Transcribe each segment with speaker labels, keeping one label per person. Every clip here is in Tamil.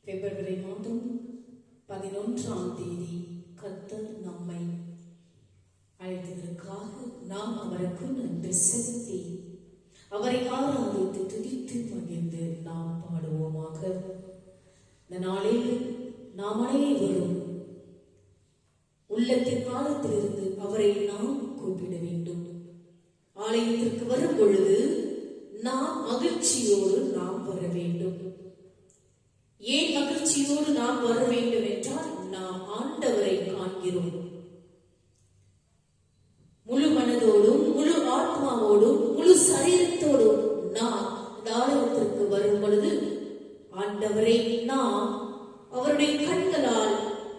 Speaker 1: பிப்ரவரி மாதம் 11ஆம் தேதி கர்த்தர் நம்மை அழைத்ததற்காக நாம் அவருக்கு நன்றி செலுத்தி அவரை ஆராதித்து துதித்து மகிழ்ந்து நாம் பாடுவோமாக. இந்த நாளில் நாம் அனைவரும் உள்ளத்தின் ஆழத்திலிருந்து அவரை நாம் கூப்பிட வேண்டும். ஆலயத்திற்கு வரும் பொழுது நாம் மகிழ்ச்சியோடு நாம் வர வேண்டும். ஏன் மகிழ்ச்சியோடு நாம் வர வேண்டும் என்றால், நாம் ஆண்டவரை காண்கிறோம். முழு மனதோடும் முழு ஆத்மாவோடும் முழு சரீரத்தோடும் நாம் இந்த ஆலயத்திற்கு வரும் பொழுது ஆண்டவரை நாம் அவருடைய கண்களால்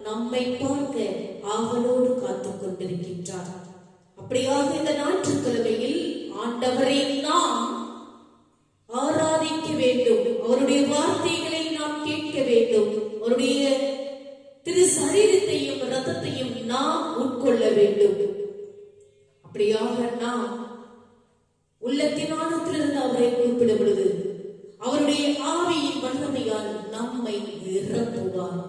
Speaker 1: நம்மை பார்க்க ஆவலோடு காத்துக் கொண்டிருக்கின்றார். அப்படியாக இந்த ஞாயிற்றுக்கிழமையில் ஆண்டவரை நாம் ஆராதிக்க வேண்டும். அவருடைய வார்த்தைகளை நாம் கேட்க வேண்டும். அவருடைய திரு சரீரத்தையும் ரத்தத்தையும் நாம் உட்கொள்ள வேண்டும். அப்படியாக நாம் உள்ளத்தின் ஆழத்திலிருந்து அவரை கூப்பிட பொழுது அவருடைய ஆவியின் வல்லமையால் நம்மை நிரப்புவார்.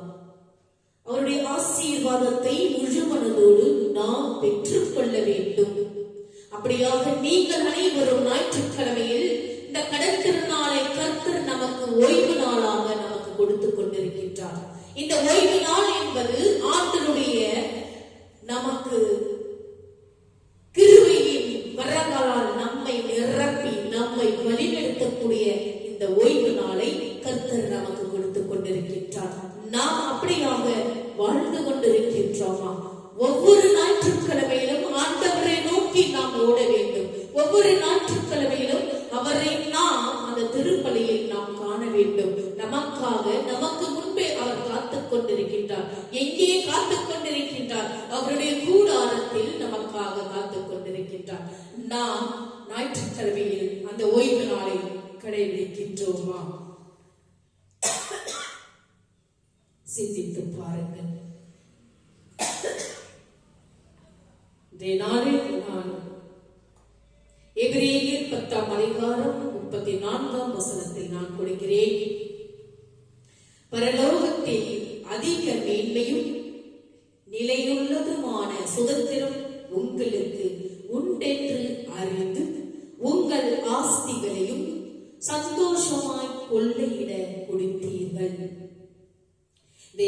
Speaker 1: அவருடைய ஆசீர்வாதத்தை முழு மனதோடு நாம் பெற்றுக் கொள்ள வேண்டும். அப்படியாக நீங்கள் அனைவரும் ஞாயிற்றுக்கிழமையில் இந்த கடற்கருநாளை கர்த்தர் நமக்கு ஓய்வு நாளாக நமக்கு கொடுத்துக் கொண்டிருக்கின்றார். இந்த ஓய்வு நாள் என்பது ஆண்டவருடைய நமக்கு கிருபையின் வரங்களால் நம்மை நிரப்பி நம்மை வழிநடத்தக்கூடிய இந்த ஓய்வு நாளை கர்த்தர் நமக்கு கொடுத்துக் கொண்டிருக்கின்றார். நாம் அப்படியாக வாழ்ந்து கொண்டிருக்கின்றோமா? ஒவ்வொரு ஞாயிற்றுக்கிழமையிலும் ஆண்டவரை நோக்கி நாம் ஓட வேண்டும். ஒவ்வொரு ஞாயிற்றுக்கிழமையிலும் அவரை நாம் அந்த திருப்பலியில் நாம் காண வேண்டும். நமக்காக நமக்கு முன்பே அவர் காத்துக் கொண்டிருக்கின்றார். எங்கே காத்துக் கொண்டிருக்கின்றார்? அவருடைய கூடாரத்தில் நமக்காக காத்துக் கொண்டிருக்கின்றார். நாம் ஞாயிற்றுக்கிழமையில் அந்த ஓய்வு நாளை கடைபிடிக்கின்றோமா? சிந்தித்து பாருங்கள். நான் எபிரேயர் 10ஆம் அதிகாரம் 34ஆம் வசனத்தில் நான் கொடுக்கிறேன். பரலோகத்தில் அதிக மேன்மையும் நிலையுள்ளதுமான சுதந்திரம் உங்களுக்கு உண்டென்று அறிந்து உங்கள் ஆஸ்திகளையும் சந்தோஷமாய் கொள்ளையிட கொடுத்தீர்கள்.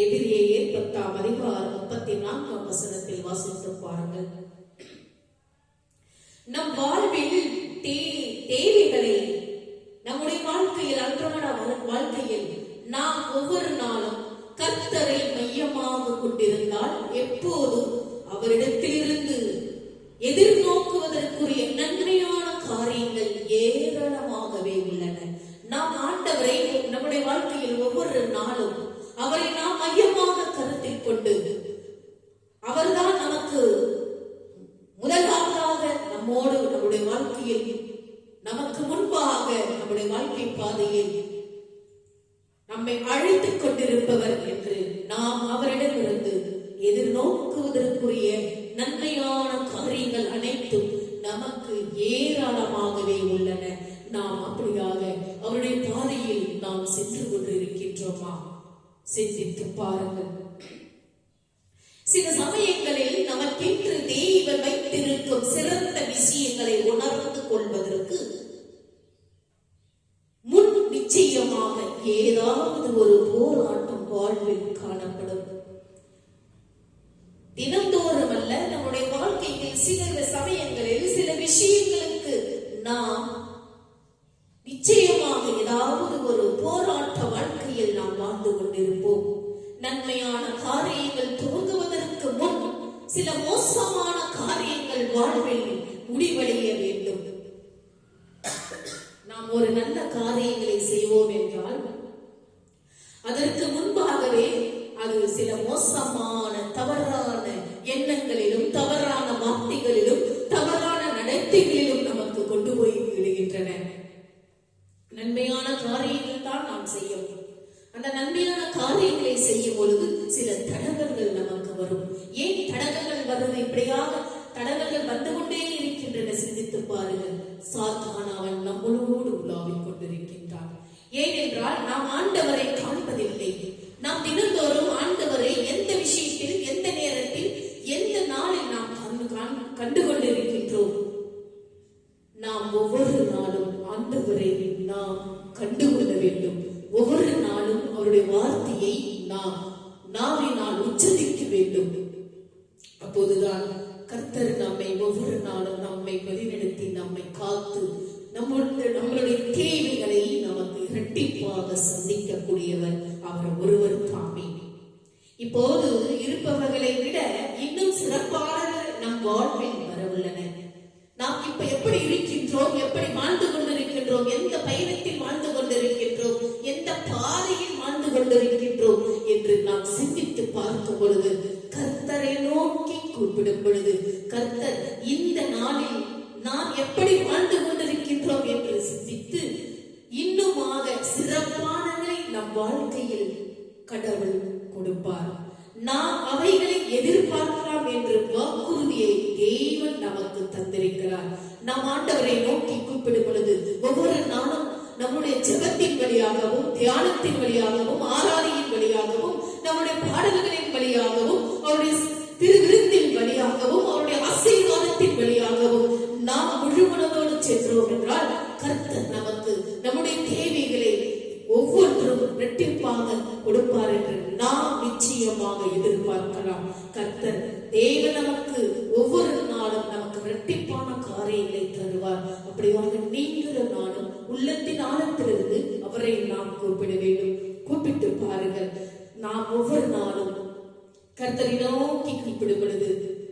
Speaker 1: எபிரேயர் 10ஆம் அதிகாரம் 34ஆம் வசனத்தில் வாசித்து பாருங்கள். நம் வாழ்வில் தேவைகளை நம்முடைய வாழ்க்கையில் அன்றாட வாழ்க்கையில் நாம் ஒவ்வொரு நாளும் கர்த்தரை மையமாக கொண்டிருந்தால் எப்போதும் அவரிடத்திலிருந்து எதிர்நோக்குவதற்குரிய நன்மையான காரியங்கள் ஏராளமாகவே உள்ளன. நாம் ஆண்டவரை நம்முடைய வாழ்க்கையில் ஒவ்வொரு நாளும் அவரை நாம் மையமாக கருத்தில் கொண்டு அவர்தான் நமக்கு முதலாவதாக நம்மோடு நம்முடைய வாழ்க்கையில் நமக்கு முன்பாக நம்முடைய வாழ்க்கை பாதையில் நம்மை அழைத்துக் கொண்டிருப்பவர் என்று நாம் அவரிடமிருந்து எதிர்நோக்குவதற்குரிய நன்மையான காரியங்கள் அனைத்தும் நமக்கு ஏராளமாகவே உள்ளன. நாம் அப்படியாக அவருடைய பாதையில் நாம் சென்று கொண்டிருக்கின்றோமா? சிந்தித்து பாருங்கள். சில சமயங்களில் நமக்கென்று தெய்வம் வைத்திருக்கும் சிறந்த விஷயங்களை உணர்ந்து கொள்வதற்கு முன் நிச்சயமாக ஏதாவது ஒரு போராட்டம் வாழ்வில் காணப்படும். தினந்தோறும் அல்ல, நம்முடைய வாழ்க்கையில் சில சமயங்களில் சில விஷயங்களுக்கு நாம் நிச்சயமாக ஏதாவது ஒரு போராட்ட வாழ்க்கையில் நாம் வாழ்ந்து கொண்டிருப்போம். நன்மையான காரியங்கள் துவங்குவதற்கு முன் சில மோசமான காரியங்கள் வாழ்வில் முடிவடைய வேண்டும். நாம் ஒரு நல்ல காரியங்களை செய்வோம் என்றால் அதற்கு முன்பாகவே அது சில மோசமான தவறான எண்ணங்களிலும் தவறான வார்த்தைகளிலும் தவறான நடத்தைகளிலும் நமக்கு கொண்டு போய் விடுகின்றன. நன்மையான காரியங்கள் தான் நாம் செய்யும். அந்த நன்மையான காரியங்களை செய்யும் பொழுது சில தடங்கல்கள் நமக்கு வரும். ஏன் தடங்கல்கள் வருது? இப்படியாக தடங்கல்கள் வந்து கொண்டே இருக்கின்றன. இருக்கின்றன சிந்தித்து பாருங்கள். சாத்தான் அவன் நம்மளோடு உலாவிக் கொண்டிருக்கின்றான். ஏனென்றால் நாம் ஆண்டவரை காண்பதில்லை. நாம் தினந்தோறும் ஆண்டவரை எந்த விஷயத்தில், எந்த நேரத்தில், எந்த நாளில் நாம் கண்டுகொண்டிருக்கின்றோம். நாம் ஒவ்வொரு நாளும் ஆண்டவரை நாம் கண்டுகொள்ள வேண்டும். ஒவ்வொரு நாளும் அவருடைய வார்த்தையை நாம் நாவினால் உச்சரிக்க வேண்டும். அப்போதுதான் கர்த்தர் நம்மை ஒவ்வொரு நாளும் நம்மை வழிநடத்தி நம்மை காத்து நம்மளுடைய தேவைகளை நமக்கு இரட்டிப்பாக சந்திக்கக்கூடியவர் அவர் ஒருவர் தாமே. இப்போது இருப்பவர்களை விட இன்னும் சிறப்பான நம் வாழ்வில் வரவுள்ளன. நாம் இப்ப எப்படி இருக்கின்றோம், எப்படி வாழ்ந்து கொண்டிருக்கின்றோம், எந்த பயணத்தில் வாழ்ந்து கொண்டிருக்கின்றோம், எந்த பாதையில் வாழ்ந்து கொண்டிருக்கின்றோம் என்று நாம் சிந்தித்து பார்க்கும் பொழுது, கர்த்தரை நோக்கி கூப்பிடும் பொழுது, கர்த்தர் இந்த நாளில் நாம் எப்படி வாழ்ந்து கொண்டிருக்கின்றோம் என்று சிந்தித்து இன்னுமாக சிறப்பானதை நம் வாழ்க்கையில் கடவுள் கொடுப்பார். நாம் அவைகளை எதிர்பார்க்கலாம் என்று வாக்குறுதியை தேவன் நமக்கு தந்திருக்கிறார். நாம் ஆண்டவரை நோக்கி கூப்பிடும் பொழுது ஒவ்வொரு நாளும் நம்முடைய ஜெபத்தின் வழியாகவும், தியானத்தின் வழியாகவும், ஆராதனையின் வழியாகவும், நம்முடைய பாடல்களின் வழியாகவும், அவருடைய திருவிருந்தின் வழியாகவும், அவருடைய ஆசீர்வாதத்தின் வழியாகவும் நாம் முழுமனதோடு சென்றோம் என்றால் கர்த்தர் நமக்கு நம்முடைய தேவைகளை ஒவ்வொன்றும் இரட்டிப்பாக கொடுப்பார் என்று நாம் நிச்சயமாக எதிர்பார்க்கலாம். கர்த்தர் தேவன் நமக்கு ஒவ்வொரு நாளும் நமக்கு இரட்டிப்பான காரியங்களை தருவார். அப்படியாக நீங்களும் நானும் உள்ளத்தின் ஆழத்திலிருந்து அவரை நாம் கூப்பிட வேண்டும். கூப்பிட்டு பாருங்கள். நாம் ஒவ்வொரு நாளும் கர்த்தரை நோக்கி கூப்பிடும் பொழுது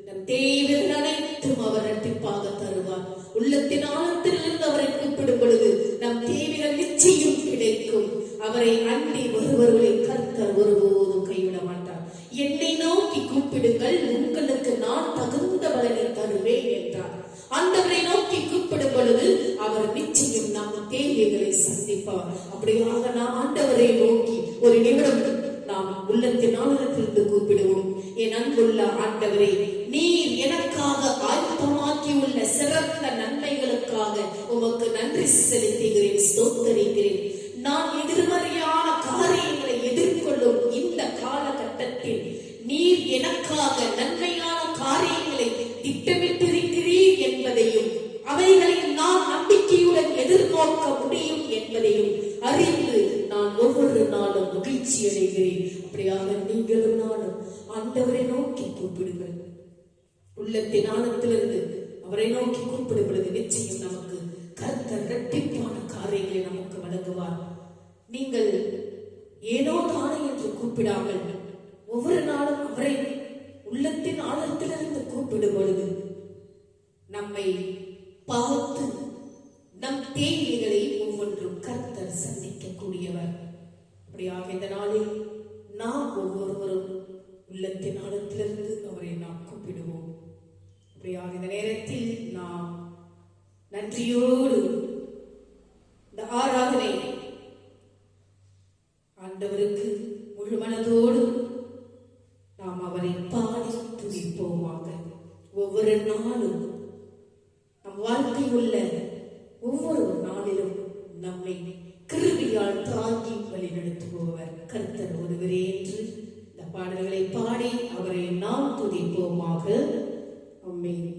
Speaker 1: நம் தேவைகள் அனைத்தும் அவர் இரட்டிப்பாக தருவார். உள்ளத்தின் ஆழத்திலிருந்து அவரை கூப்பிடும் பொழுது நம் தேவைகள் நிச்சயம் கிடைக்கும். அவரை அண்டி வருபவர்களை கர்த்தர் ஒருபோதும் கைவிட மாட்டார். என்னை நோக்கி கூப்பிடுங்கள், உங்களுக்கு நான் தகுந்த பலனை தருவேன் என்றார். ஆண்டவரை நோக்கி கூப்பிடும் பொழுது அவர் நிச்சயம் நம் தேவைகளை சந்திப்பார். அப்படியாக நாம் ஆண்டவரை நோக்கி ஒரு நிமிடம் நாம் உள்ளத்தின் ஆழத்திலிருந்து கூப்பிடுவோம். என் அன்புள்ள ஆண்டவரே, நீர் எனக்காக ஆயத்தமாக்கி உள்ள சிறந்த நன்மைகளுக்காக உமக்கு நன்றி செலுத்துகிறேன், ஸ்தோத்தரிக்கிறேன். நான் எதிர்மறையான காரியங்களை எதிர்கொள்ளும் இந்த காலகட்டத்தில் நீர் எனக்காக நன்மையான காரியங்களை திட்டமிட்டிருக்கிறீர் என்பதையும், அவைகளை நான் நம்பிக்கையுடன் எதிர்நோக்க முடியும் என்பதையும் அறிந்து நான் ஒவ்வொரு நாளும் மகிழ்ச்சி அடைகிறேன். அப்படியாக நீங்களும் நானும் ஆண்டவரை நோக்கி கூப்பிடுங்கள். உள்ளத்தின் ஆழத்திலிருந்து அவரை நோக்கி கூப்பிடும் பொழுது நிச்சயம் நமக்கு கர்த்தர் இரட்டிப்பான காரியங்களை நமக்கு வழங்குவார். நீங்கள் ஏனோ தானே என்று கூப்பிடாமல் ஒவ்வொரு நாளும் அவரை உள்ளத்தின் ஆழத்திலிருந்து கூப்பிடும் பொழுது நம்மை பார்த்து நம் தேவைகளை ஒவ்வொன்றும் கர்த்தர் சந்திக்கக்கூடியவர். அப்படியாக இந்த நாளில் நாம் ஒவ்வொருவரும் உள்ளத்தின் ஆழத்திலிருந்து அவரை நாம் கூப்பிடுவோம். அப்படியாக இந்த நேரத்தில் நாம் நன்றியோடு இந்த ஆராதனை ஆண்டவருக்கு முழு மனதோடு நாம் அவரை பாடி துதிப்போமாக. ஒவ்வொரு நாளும் நம் வாழ்க்கை உள்ள ஒவ்வொரு நாளிலும் நம்மை கிருபையால் தாங்கி வழிநடத்துபவர் கர்த்தர் ஒருவரே என்று இந்த பாடல்களை பாடி அவரை நாம் துதிப்போமாக. ஆமென்.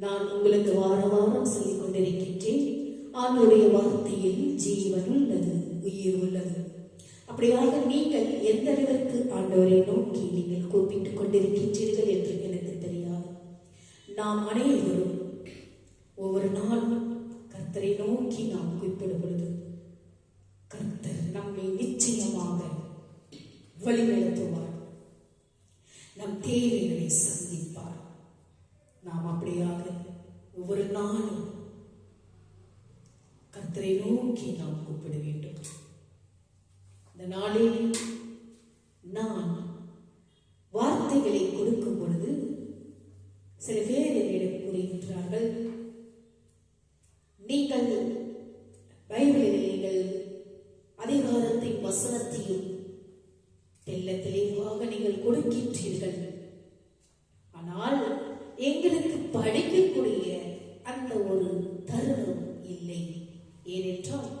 Speaker 1: நான் உங்களுக்கு வார வாரம் சொல்லிக் கொண்டிருக்கின்றேன், ஆண்டுடைய வார்த்தையில் ஜீவன் உள்ளது, உயிர் உள்ளது. அப்படியாக நீங்கள் எந்த அளவிற்கு ஆண்டவரை நோக்கி நீங்கள் கூப்பிட்டுக் கொண்டிருக்கின்றீர்கள் என்று எனக்கு தெரியாது. நாம் அனைவரும் ஒவ்வொரு நாளும் கர்த்தரை நோக்கி நாம் கூப்பிடும் பொழுது கர்த்தர் நம்மை நிச்சயமாக வழிநடத்துவார், நம் தேவைகளை சந்திப்பார். நாம் அப்படியாக ஒவ்வொரு நாளும் கர்த்தரை நோக்கி நாம் கூப்பிட வேண்டும். இந்த நாளில் நான் வார்த்தைகளை கொடுக்கும் பொழுது சில பேர் என்னிடம் கூறுகின்றார்கள், நீங்கள் பைபிளில் நீங்கள் அதிகாரத்தையும் வசனத்தையும் தெல்ல தெளிவாக நீங்கள் கொடுக்கின்றீர்கள், ஆனால் எங்களுக்கு படிக்கக்கூடிய அந்த ஒரு தருணம் இல்லை. ஏனென்றால்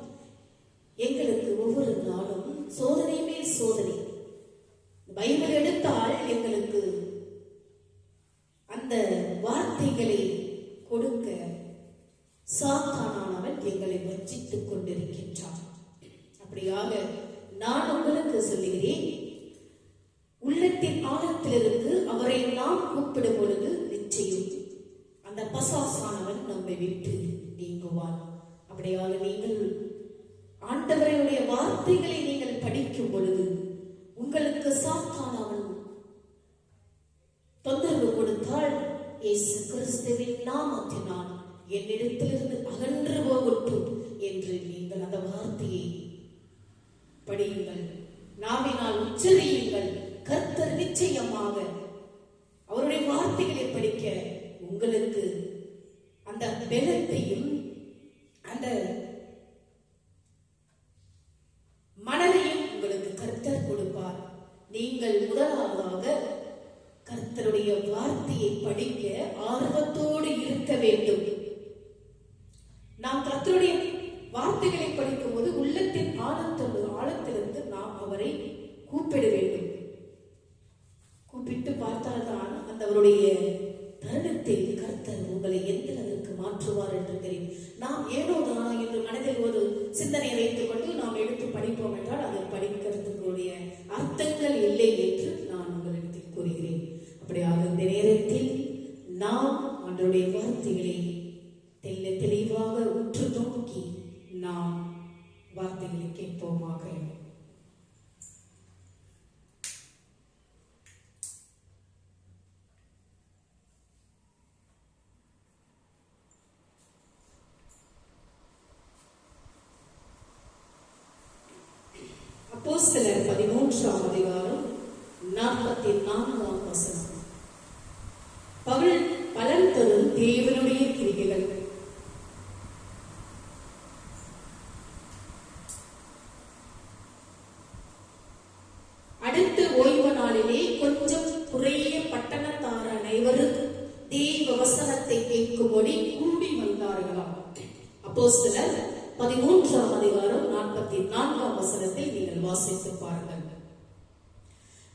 Speaker 1: எங்களுக்கு ஒவ்வொரு நாளும் சோதனை மேல் சோதனை. பைபிள் எடுத்தால் எங்களுக்கு அந்த வார்த்தைகளை கொடுக்க சாத்தானானவன் எங்களை வஞ்சித்துக் கொண்டிருக்கின்றான். அப்படியாக நான் உங்களுக்கு சொல்லுகிறேன், உள்ளத்தின் ஆழத்திலிருந்து அவரை நாம் கூப்பிடும் பொழுது நிச்சயம் அந்த பசாசானவன் நம்மை விட்டு நீங்குவான். அப்படியாக நீங்கள் ஆண்டவருடைய வார்த்தைகளை நீங்கள் படிக்கும் பொழுது உங்களுக்கு சாத்தானவன் தொந்தரவு கொடுத்தால், இயேசு கிறிஸ்துவின் நாமத்தினால் என்னிடத்திலிருந்து அகன்று போகட்டும் என்று நீங்கள் அந்த வார்த்தையை படியுங்கள், நாவினால் உச்சரியுங்கள். கர்த்தர் நிச்சயமாக அவருடைய வார்த்தைகளை படிக்க உங்களுக்கு அந்த பலத்தையும் அந்த மனதையும் உங்களுக்கு கர்த்தர் கொடுப்பார். நீங்கள் முதலாவதாக கர்த்தருடைய வார்த்தையை படிக்க ஆர்வத்தோடு இருக்க வேண்டும். நாம் கர்த்தருடைய வார்த்தைகளை படிக்கும் போது உள்ளத்தின் ஆழத்திலிருந்து நாம் அவரை கூப்பிட வேண்டும். கூப்பிட்டு பார்த்தால்தான் அந்த அவருடைய தருணத்தில் கர்த்தர் உங்களை எந்த அளவிற்கு மாற்றுவார் என்று தெரியும். நாம் ஏனோ தானா என்று மனதில் ஒரு சிந்தனையை வைத்துக் கொண்டு நாம் எடுத்து படிப்போம் என்றால் அதை படிக்கிறதுக்குரிய அர்த்தங்கள் இல்லை என்று நான் உங்களிடத்தில் கூறுகிறேன். அப்படியாக இந்த நேரத்தில் நாம் அவருடைய வார்த்தைகளை தெளிவாக உற்று நோக்கி நாம் வார்த்தைகளை கேட்போமாக. அப்போஸ்தலர் 13ஆம் அதிகாரம் 44ஆம் வசனம். பவுல் பலன் தரும் தேவனுடைய கிரியைகள். அடுத்த ஓய்வு நாளிலே கொஞ்சம் குறைய பட்டணத்தார் அனைவரும் தேவ வசனத்தை கேட்கும்படி கூடி வந்தார்களாம். அப்போஸ்தலர் 13ஆம் அதிகாரம் 44ஆம் வசனத்தை நீங்கள் வாசித்து பாருங்கள்.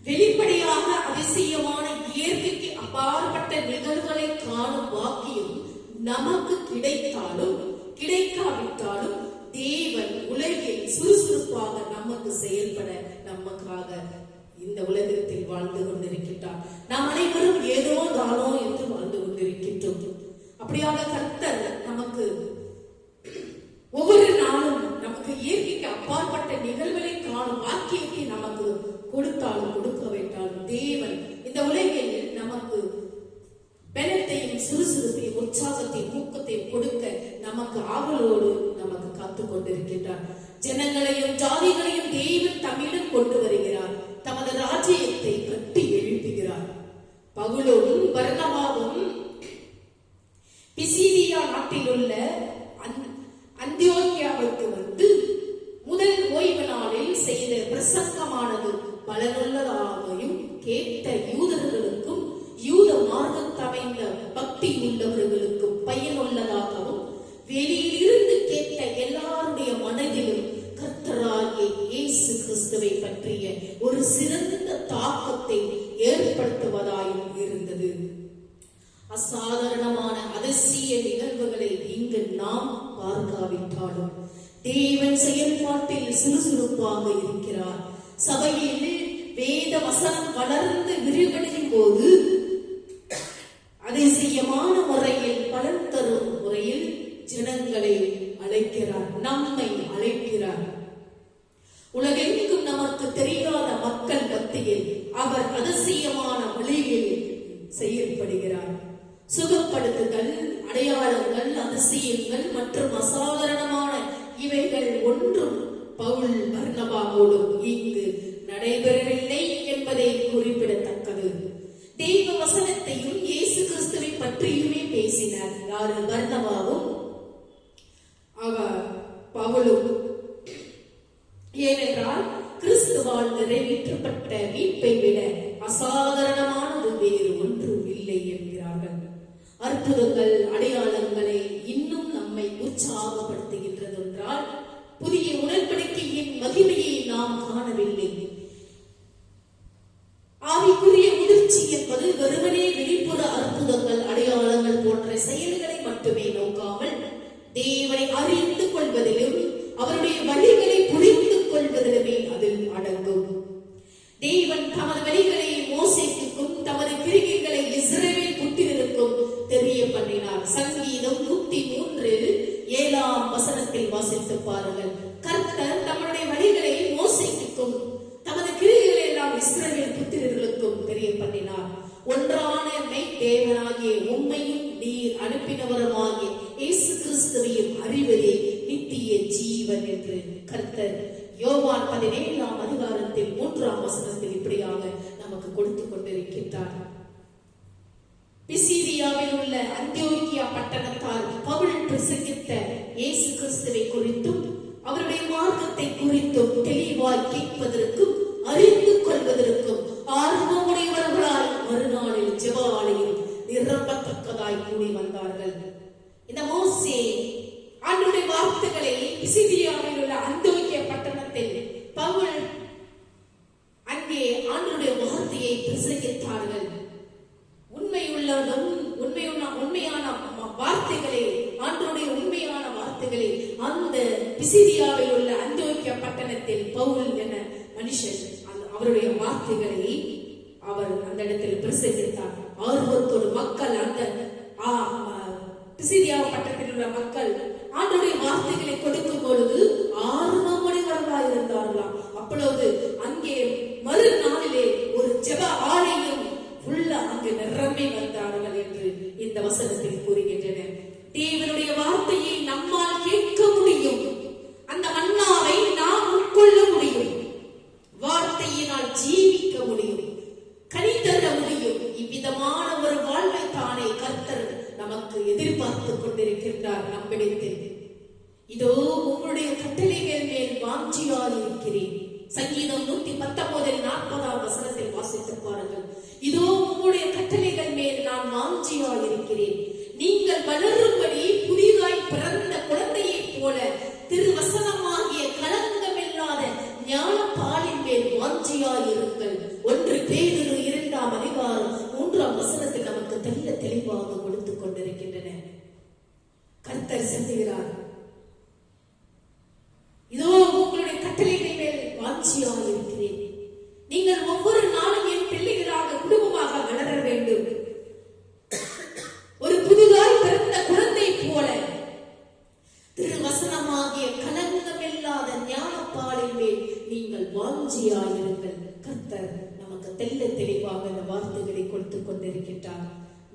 Speaker 1: வெளிப்படையாக அதிசயமான இயற்கைக்கு அப்பாற்பட்ட நிகழ்வுகளை காணும் வாக்கியம் நமக்கு கிடைத்தாலும் கிடைக்காவிட்டாலும் தேவன் உலகில் சுறுசுறுப்பாக நமக்கு செயல்பட நமக்காக இந்த உலகத்தில் வாழ்ந்து கொண்டிருக்கின்றார். நாம் அனைவரும் ஏதோ தானோ என்று வாழ்ந்து கொண்டிருக்கின்றோம். அப்படியாக கர்த்தர் நமக்கு ஒவ்வொரு நாளும் நமக்கு இயற்கைக்கு அப்பாற்பட்ட நிகழ்வுகளை காணும் வாக்கியத்தை நமக்கு கொடுத்தாலும் கொடுக்கவிட்டாலும் தேவன் இந்த உலகில் நமக்கு பலத்தையும் சுறுசுறுப்பையும் உற்சாகத்தையும் ஊக்கத்தையும் கொடுக்க நமக்கு ஆவலோடு நமக்கு காத்துக் கொண்டிருக்கின்றார். ஜனங்களையும் ஜாதிகளையும் தேவன் தம்மிடம் கொண்டு வருகிறார். தமது ராஜ்யத்தை கட்டி எழுப்புகிறார். பவுலும் பர்னபாவும் பிசிதியா நாட்டில் உள்ள அந்தியோக்கியாவுக்கு வந்து முதல் ஓய்வு நாளில் செய்த பிரசங்கமானது பலனுள்ளதாகவும் கேட்ட யூதர்களுக்கும் யூத மார்க்கத்தமைந்த பக்தி உள்ளவர்களுக்கும் பயனுள்ளதாகவும் வெளியில் இருந்து கேட்ட எல்லாருடைய மனதிலும் கர்த்தராகிய இயேசு கிறிஸ்துவை பற்றிய ஒரு சிறந்த தாக்கத்தை ஏற்படுத்துவதாயும் இருந்தது. அசாதாரணமான அதிசய நிகழ்வுகளை இங்கு நாம் பார்க்காவிட்டாலும் தேவன் செயல்பாட்டில் சுறுசுறுப்பாக இருக்கிறார். சபையில் வேத வசனம் வளர்ந்து விரிவடையும் போது அதிசயமான முறையில் பலன் தரும் முறையில் ஜனங்களை அழைக்கிறார், நம்மை அழைக்கிறார். உலகெங்கும் நமக்கு தெரியாத மக்கள் மத்தியில் அவர் அதிசயமான வழியில் செயல்படுகிறார். சுகப்படுத்துதல், அடையாளங்கள், அதிசயங்கள் மற்றும் அசாதாரணமான இவைகள் ஒன்றும் பவுல் பர்னபாவோடும் இங்கு கிறிஸ்துவால் நிறைவேற்றப்பட்ட மீட்பை விட அசாதாரணமானது வேறு ஒன்றும் இல்லை என்கிறார்கள். அற்புதங்கள் அடையாளங்களை இன்னும் நம்மை உற்சாகப்படுத்துகின்றது என்றால் புதிய உடன்படிக்கையின் மகிமையை நாம் காணவில்லை. ஆவிக்குரிய முதிர்ச்சி என்பது வெறுமனே வெளிப்புற அற்புதங்கள் அடையாளங்கள் போன்ற செயல்களை மட்டுமே நோக்காமல் தேவனை அறிந்து கொள்வதிலும் அவருடைய வழிகளை புரிந்து கொள்வதிலுமே அதில் அடங்கும். தேவன் தமது வழிகளை மோசேக்கும் தமது கிரியைகளை இஸ்ரவேல் புத்திரருக்கும் தெரிய பண்ணினார். சங்கீதம் 103:7 வாசித்து பாருங்கள். கர்த்தர் தம்முடைய வழிகளை மோசேக்கும் தமது கிரியைகளை எல்லாம் இஸ்ரவேல் புத்திரர்களுக்கும் தெரிய பண்ணினார். ஒன்றான மெய் தேவனாகிய உம்மையும் நீர் அனுப்பினவருமாகிய இயேசு கிறிஸ்துவையும் அறிவதே நித்திய ஜீவன் என்று கர்த்தர் யோவான் 17:3 இப்படியாக நமக்கு கொடுத்துக் கொண்டிருக்கின்றார். பிசிதியாவில் உள்ள அந்தியோகியா பட்டணத்தார் பவுல் பிரசங்கித்த இயேசு கிறிஸ்துவை குறித்தும் அவருடைய மார்க்கத்தை குறித்தும் தெளிவாய் கேட்பதற்கும் அறிந்து கொள்வதற்கும் ஆர்வமுடையவர்களாய் மறுநாளில் ஜெப ஆலயம் நிரம்பத்தக்கதாய் கூடி வந்தார்கள். இந்த மோசே ஆண்டவருடைய வார்த்தைகளை பிசிதியாவில் உள்ள அந்தியோகியா பட்டணத்தில் பவுல் அங்கே ஆண்டவருடைய வார்த்தையை பிரசங்கித்தார்கள். உண்மையான வார்த்தைகளை ஆண்டவருடைய உண்மையான வார்த்தைகளை அந்த பிசிதியாவில் உள்ள அந்தியோகியா பட்டணத்தில் பவுல் என மனுஷன் அவருடைய வார்த்தைகளை அவர் அந்த இடத்தில் பிரசங்கித்தார். ஆர்வத்தோடு மக்கள் அந்த பிசிதியா பட்டணத்தில் உள்ள மக்கள் ஆண்டவருடைய வார்த்தைகளை கொடுக்கும் பொழுது ஆர்வமுடையவர்களாக இருந்தார்களாம். அப்பொழுது அங்கே மறுநாளிலே ஒரு ஜெப ஆலயம் உள்ள அங்கு நிரம்பி வந்தார்கள் என்று இந்த வசனத்தில் கூறுகின்றன. தேவனுடைய வார்த்தையை நம்மால் கேட்க முடியும். அந்த மன்னாவை நாம் உட்கொள்ள முடியும். வார்த்தையினால் ஜீவிக்க முடியும், கனி தர முடியும். இவ்விதமான ஒரு வாழ்வை தானே கர்த்தர் நமக்கு எதிர்பார்த்து கொண்டிருக்கின்றார் நம்மிடத்தில். இதோ உங்களுடைய கட்டளைகள் மேல் வாஞ்சியால் இருக்கிறேன். சங்கீதம் 119:40 வாசித்து பாருங்கள். இதோ உங்களுடைய கட்டளைகள் மேல் நான் வாஞ்சியால் இருக்கிறேன். நீங்கள் வளரும்படி புதிதாய் பிறந்த குழந்தையை போல திருவசனமாகிய களங்கமில்லாத ஞான பாலின் மேல் வாஞ்சியாய் இருங்கள். 1 பேதுரு 2:3 நமக்கு தெளிவாக கொடுத்துக் கொண்டிருக்கின்றன. கர்த்தர் சொல்லுகிறார், இதோ உங்களுடைய கட்டளைகள் மேல் வாஞ்சியாக இருக்கிறேன். நீங்கள் ஒவ்வொரு நாளும் என் பிள்ளைகளாக குடும்பமாக வளர வேண்டும். ஒரு புதிதாய் பிறந்த குழந்தை போல திருவசனமாகிய கலங்கமில்லாத ஞானப்பாலின் மேல் நீங்கள் வாஞ்சியாயிருங்கள். கர்த்தர் நமக்கு தெளிவாக இந்த வார்த்தைகளை கொடுத்துக் கொண்டிருக்கின்றார்.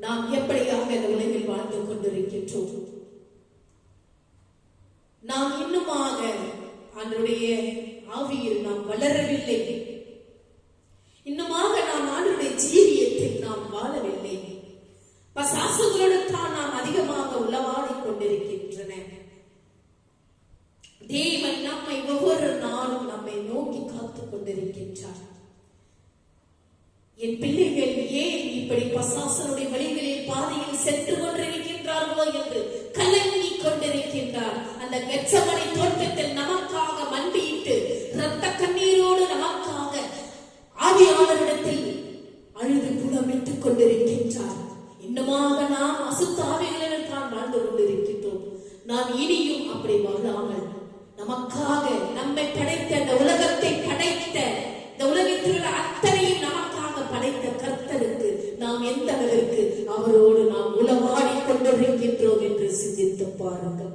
Speaker 1: நாம் எப்படியாக இந்த உலகில் வாழ்ந்து கொண்டிருக்கின்றோம்? நாம் இன்னுமாக ஆண்டவருடைய ஆவியில் நாம் வளரவில்லை. இன்னுமாக நாம் ஆண்டவருடைய ஜீவியத்தில் நாம் வாழவில்லை. பசாசுகளோடு தான் நாம் அதிகமாக உளவாடிக் கொண்டிருக்கின்றன. தேவன் நம்மை ஒவ்வொரு நாளும் நம்மை நோக்கி காத்துக் கொண்டிருக்கின்றார். என் பிள்ளைகள் ஏன் இப்படி பசாசனுடைய வழிகளில் பாதையில் சென்று கொண்டிருக்கின்றார்களோ என்று கலங்கி கொண்டிருக்கின்றார். அந்த கெத்சமனே தோட்டத்தில் நமக்காக மண்டியிட்டு இரத்த கண்ணீரோடு நமக்காக ஆவியானவரிடத்தில் அழுது புலமிட்டுக் கொண்டிருக்கின்றார். இன்னுமாக நாம் அசுத்த ஆவிகளில் தான் வாழ்ந்து கொண்டிருக்கின்றோம். நாம் இனியும் அப்படி வாழாமல் நமக்காக நம்மை படைத்த இந்த உலகத்தை படைத்த இந்த உலகத்தில் உள்ள அத்தனையும் நமக்காக படைத்த கர்த்தருக்கு நாம் எந்த அளவிற்கு அவரோடு நாம் உளவாடி கொண்டிருக்கின்றோம் என்று சிந்தித்து பாருங்கள்.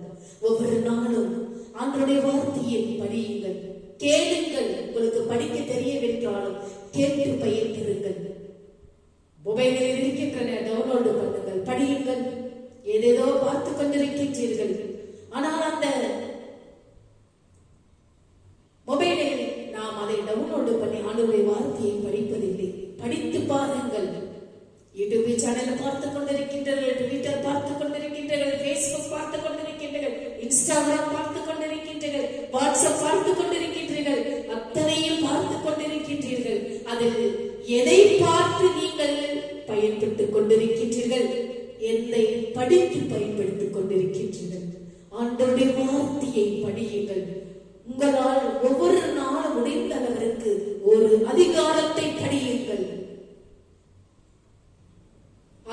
Speaker 1: ஒவ்வொரு நாளும் ஆண்டவருடைய வார்த்தையை படியுங்கள், கேளுங்கள். உங்களுக்கு படிக்க தெரியவென்றாலும் கேட்டு பயிர்த்திருங்கள். மொபைலில் இருக்கின்றன, டவுன்லோடு பண்ணுங்கள், படியுங்கள். ஏதேதோ பார்த்து கொண்டிருக்கின்றீர்கள். ஆனால் அந்த மொபைலில் நாம் அதை டவுன்லோடு பண்ணி ஆண்டவருடைய வார்த்தையை படிப்பதில்லை. படித்து பாருங்கள். யூடியூப் சேனல் பார்த்துக் கொண்டிருக்கின்றீர்கள், ட்விட்டர் பார்த்துக் கொண்டிருக்கின்றீர்கள், பேஸ்புக் பார்த்துக் கொண்டிருக்கின்றீர்கள், இன்ஸ்டாகிராம் பார்த்துக் கொண்டிருக்கின்றீர்கள், வாட்ஸ்அப் பார்த்துக் கொண்டிருக்கின்றீர்கள், அத்தனையும் பார்த்துக் கொண்டிருக்கின்றீர்கள். அல்லது எதை பார்த்து நீங்கள் பயன்பட்டுக் கொண்டிருக்கின்றீர்கள்? எதை படித்து பயன்படுத்திக் கொண்டிருக்கின்றீர்கள்? ஆண்டவருடைய வார்த்தையை படியுங்கள். உங்களால் ஒவ்வொரு நாளும் முடிந்த அளவிற்கு ஒரு அதிகாரத்தை படியுங்கள்.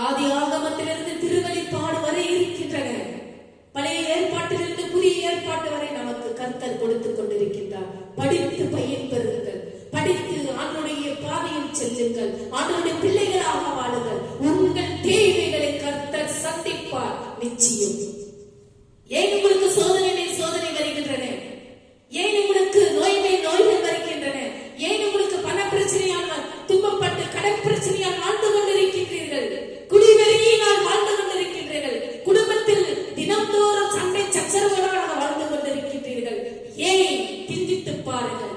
Speaker 1: ஆதி ஆகமத்திலிருந்து திருவெளிப்பாடு வரை இருக்கின்றன. பழைய ஏற்பாட்டிலிருந்து புதிய ஏற்பாட்டு வரை நமக்கு கர்த்தர் கொடுத்துக் கொண்டிருக்கின்றார். படித்து பயன்பெறுங்கள். படித்து ஆண்டவருடைய பாதையில் செல்லுங்கள். ஆண்டவருடைய பிள்ளைகளாக வாழுங்கள். உங்கள் தேவைகளை கர்த்தர் சந்திப்பார் நிச்சயம். ஏன் உங்களுக்கு சோதனை வருகின்றன? ஏன் உங்களுக்கு நோய்கள் வருகின்றன? ஏன் உங்களுக்கு பண பிரச்சனையால் துன்பப்பட்டு கடன் பிரச்சனையால் வாழ்ந்து கொண்டிருக்கின்றீர்கள்? குடிவெறியினால் வாழ்ந்து கொண்டிருக்கின்றீர்கள்? குடும்பத்தில் தினந்தோறும் சண்டை சச்சரவுகளாக வாழ்ந்து கொண்டிருக்கின்றீர்கள்? ஏன் சிந்தித்து பாருங்கள்.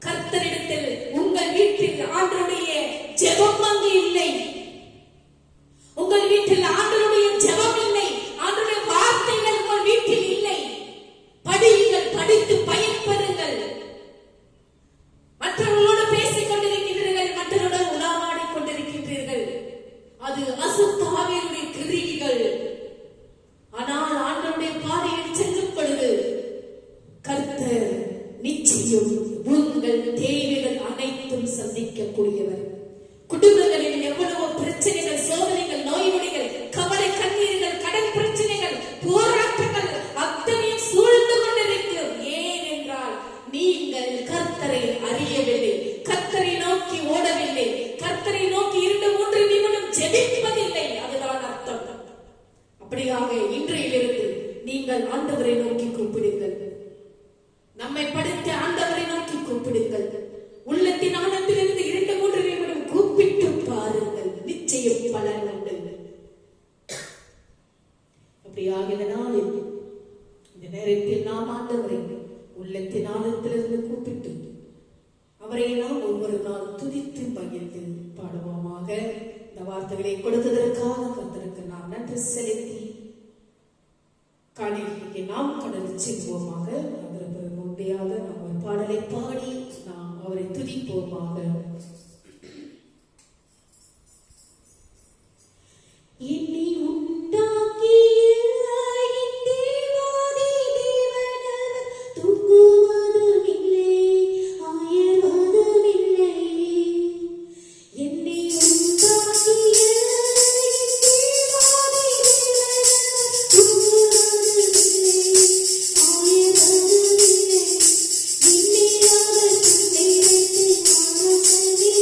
Speaker 1: கர்த்தரிடத்தில் உங்கள் வீட்டில் ஆண்டவருடைய ஜெபம் அங்கு இல்லை. உங்கள் வீட்டில் ஆண்டவருடைய ஜெபம் இல்லை. ஆண்டவருடைய வார்த்தைகள் உங்கள் வீட்டில் இல்லை. படியுங்கள். படித்து பயன்பெறுங்கள். மற்றவர்களோடு பேசிக் கொண்டிருக்கின்றீர்கள், மற்றவர்களுடன் உலாவாடிக் கொண்டிருக்கின்றீர்கள். அது அசுத்தாவியருடைய கிரியைகள். ஆனால் ஆண்டவருடைய பாதையில் செல்லும் பொழுது கர்த்தர் நிச்சயம் உங்கள் தேவைகள் அனைத்தும் சந்திக்கக்கூடியவர். குடும்பங்களில் எவ்வளவோ பிரச்சனைகள், சோதனைகள், நோய் நொடிகள், கவலை, கண்ணீர்கள், கடன் பிரச்சனைகள், போராட்டங்கள் அத்தனையும் சூழ்ந்து கொண்டிருக்கிறோம். ஏனென்றால் நீங்கள் கர்த்தரை அறியவில்லை, கர்த்தரை நோக்கி ஓடவில்லை, கர்த்தரை நோக்கி 2-3 நிமிடம் ஜெபிப்பதில்லை. அதுதான் அர்த்தம். அப்படியாக இன்றையிலிருந்து நீங்கள் ஆண்டவரை நோக்கி கூப்பிடுங்கள். நம்மை படைத்த ஆண்டவரை நோக்கி கூப்பிடுங்கள். உள்ளத்தின் ஆழத்திலிருந்து 2-3 நிமிடம் கூப்பிட்டு பாருங்கள். நிச்சயம் பலன் உண்டு. அப்படியாக இந்த நேரத்தில் நாம் ஆண்டவரை உள்ளத்தின் ஆழத்திலிருந்து கூப்பிட்டு அவரை நாம் ஒவ்வொரு நாள் துதித்து பகிர்ந்து பாடுவோமாக. இந்த வார்த்தைகளை கொடுத்ததற்காக கர்த்தருக்கு நாம் நன்றி செலுத்தி காணிக்கையை நாம் கடந்து செல்வோமாக. முடியாத நாம் பாடலை பாடி நாம் அவரை துதிப்போமாக. என்னை உண்டாக்கிய
Speaker 2: Thank you.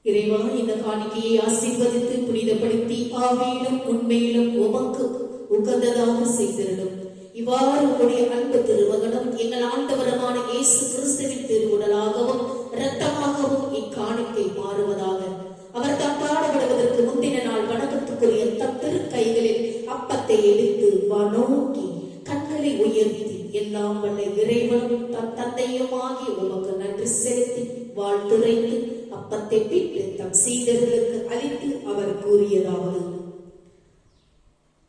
Speaker 1: இறைவா, இந்த காணிக்கையை ஆசீர்வதித்து புனிதப்படுத்தி ஆவியிலும் உண்மையிலும் உமக்கு உகந்ததாக செய்திருடும். இவ்வாறு உங்களுடைய அன்பு திருமகனும் எங்கள் ஆண்டவரமான இயேசு கிறிஸ்துவின் திருவுடலாகவும் இரத்தமாகவும் இக்காணிக்கை மாறுவதாக. அவர் தாம் பாடுபடுவதற்கு முந்தின நாள் வணக்கத்துக்குரிய தம் திருக்கைகளில் அப்பத்தை எடுத்து வானோக்கி கண்களை உயர்த்தி எல்லாம் வல்ல இறைவனும் தன் தந்தையுமாகி உமக்கு நன்றி செலுத்தி வாழ்த்துரைத்து அப்பத்தை பிட்டு தம் சீடர்களுக்கு அளித்து அவர் கூறியதாவது: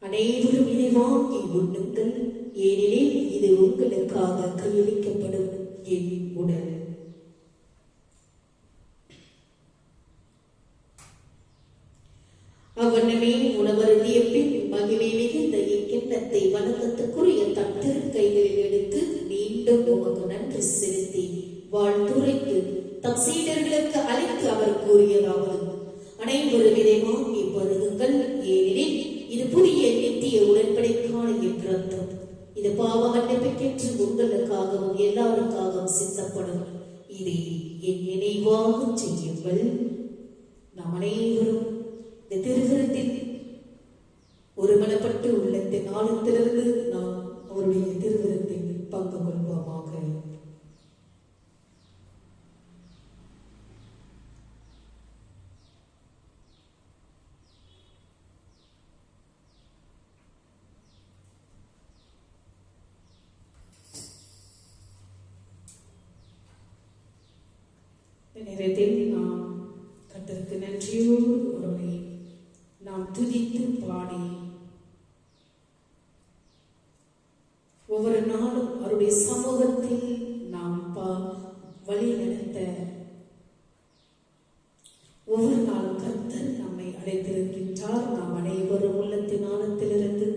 Speaker 1: அனைவரும் இதை வாங்கி உண்ணுங்கள், ஏனெனில் இது உங்களுக்காக கையளிக்கப்படும் என் உடல். அவ்வண்ணமே உணவருந்திய பின் மகிமை மிகுந்த இக்கிண்ணத்தை வணக்கத்துக்குரிய தம் திருக்கைகளில் எடுத்து மீண்டும் உமக்கு நன்றி செலுத்தி வாழ்த்துரைத்து தம் சீடர்களுக்கு அளித்து அவர் கூறியதாவது: அனைவரும் இதை வாங்கி பருகுங்கள், ஏனெனில் இது புதிய நித்திய உடன்படிக்கைக்கான என் இரத்தம். இது பாவ மன்னிப்புக்கென்று உங்களுக்காகவும் எல்லாருக்காகவும் சிந்தப்படும். இதை என் நினைவாக செய்யுங்கள். நாம் அனைவரும் இந்த திருவிருந்தில் ஒருமனப்பட்டு உள்ள இந்த நாளத்திலிருந்து நாம் அவருடைய திருவிருந்தில் பங்கு கொள்வோமாக. நேரத்தில் நாம் கர்த்தருக்கு நன்றியோடு ஒருவரை நாம் துதித்து பாடி ஒவ்வொரு நாளும் அவருடைய சமூகத்தில் நாம் வழி நடத்த ஒவ்வொரு நாளும் கர்த்தர் நம்மை அழைத்திருக்கின்றார். நாம் அனைவரும் உள்ளத்தின் ஆழத்திலிருந்து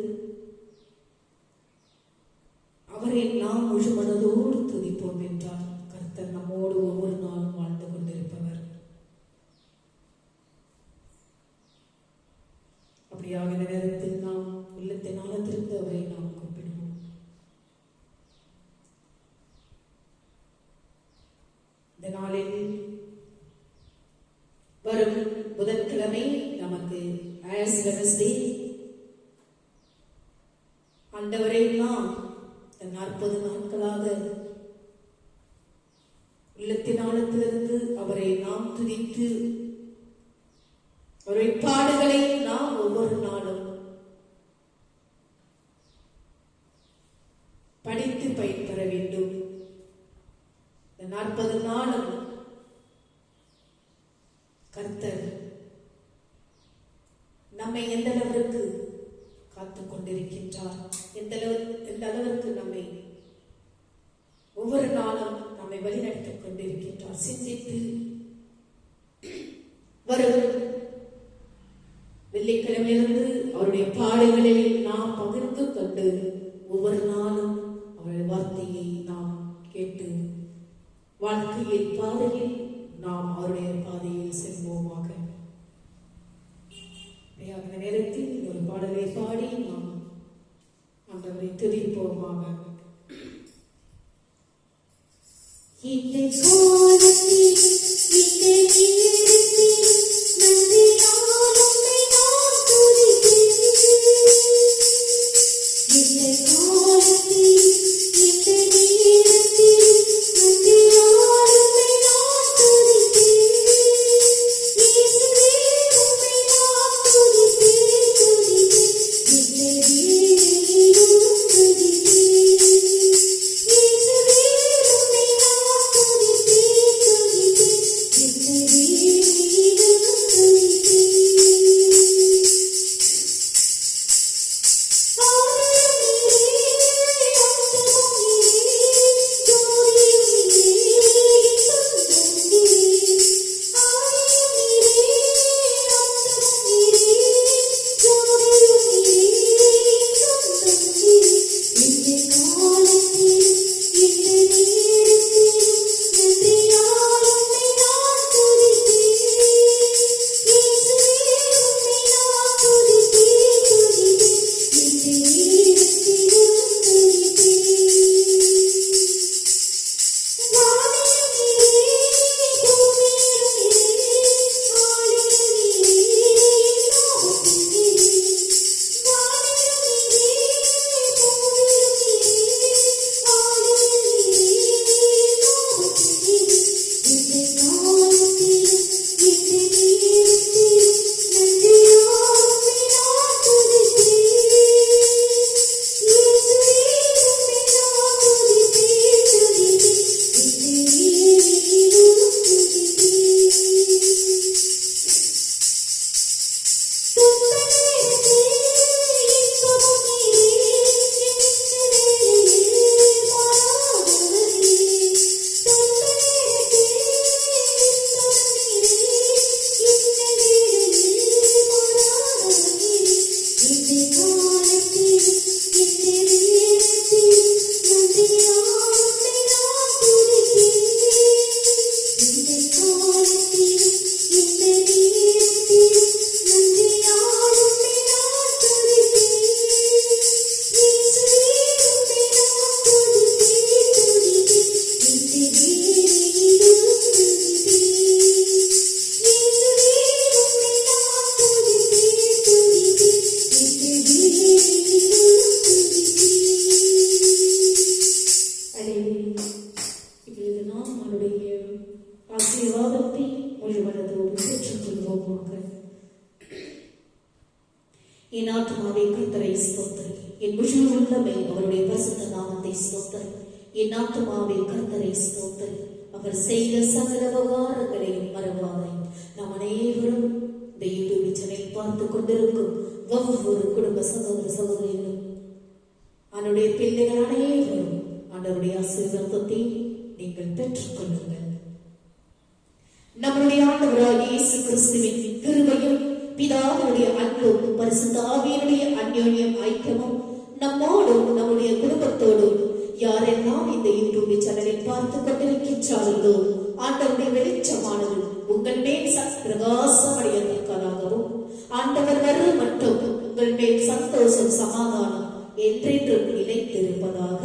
Speaker 1: அவரை நாம் முழு மனதோடு துதிப்போம் என்றார். கர்த்தர் நம்மோடு ஒவ்வொரு நாளும் வாழ்ந்து கொண்டிருப்பவர். அப்படியாக இந்த நேரத்தில் நாம் உள்ளத்தின் ஆழத்திற்கு அவரை நாம் கூப்பிடுவோம். இந்த நாளில் வரும் புதன்கிழமை நமக்கு ஆஸ் வெனஸ்டே. ஆண்டவரை நாம் 40 நாட்களாக உள்ளத்தின் ஆழத்திலிருந்து அவரை நாம் துதித்து அவருடைய பாடுகளை நாம் ஒவ்வொரு நாளும் படித்து பயன்பெற வேண்டும். 40 நாளும் கர்த்தர் நம்மை எந்த அளவிற்கு காத்துக் கொண்டிருக்கின்றார், எந்த அளவிற்கு நம்மை ஒவ்வொரு நாளும் நம்மை வழிநடத்திக் கொண்டிருக்கின்றார் சிந்தித்து வரும் வெள்ளிக்கிழமையிலிருந்து அவருடைய பாடுகளில் நாம் பகிர்ந்து கொண்டு ஒவ்வொரு நாளும் அவருடைய வார்த்தையை நாம் கேட்டு வாழ்க்கையில் பாதையில் நாம் அவருடைய பாதையில் செல்வோமாக. இந்த நேரத்தில் ஒரு பாடலை பாடி நாம் ஆண்டவரை துதிப்போமாக.
Speaker 2: Thank you.
Speaker 1: என் ஆத்துமாவே கர்த்தரை ஸ்தோத்திரி, என் முழு உள்ளமே அவருடைய பரிசுத்த நாமத்தை ஸ்தோத்திரி. என் ஆத்துமாவே கர்த்தரை ஸ்தோத்திரி, அவர் செய்த சகல உபகாரங்களையும் மறவாதே. நாம் அனைவரும் இந்த யூடியூப் சேனல் பார்த்து கொண்டிருக்கும் ஒவ்வொரு குடும்ப சகோதர சகோதரிகளும் அவருடைய பிள்ளைகள் அனைவரும் அவருடைய ஆசீர்வாதத்தை நீங்கள் பெற்றுக் கொள்ளுங்கள். நம்முடைய ஆண்டவராகிய இயேசு கிறிஸ்துவின் கிருபையும் பிதாவுடைய அன்பும் பரிசுத்த ஆவியினுடைய அந்யோன்யம் ஐக்கியமும் நம்மோடும் நம்முடைய குடும்பத்தோடும் யாரெல்லாம் இந்த யூடியூப் சேனலில் பார்த்து கொண்டிருக்கின்றார்களோ ஆண்டவருடைய வெளிச்சமானது உங்கள் மேல் பிரகாசம் அடையத்தக்கதாகவும் ஆண்டவர் வரும் மட்டும் உங்கள் மேல் சந்தோஷம் சமாதானம் என்றென்றும் நிலைத்திருப்பதாக.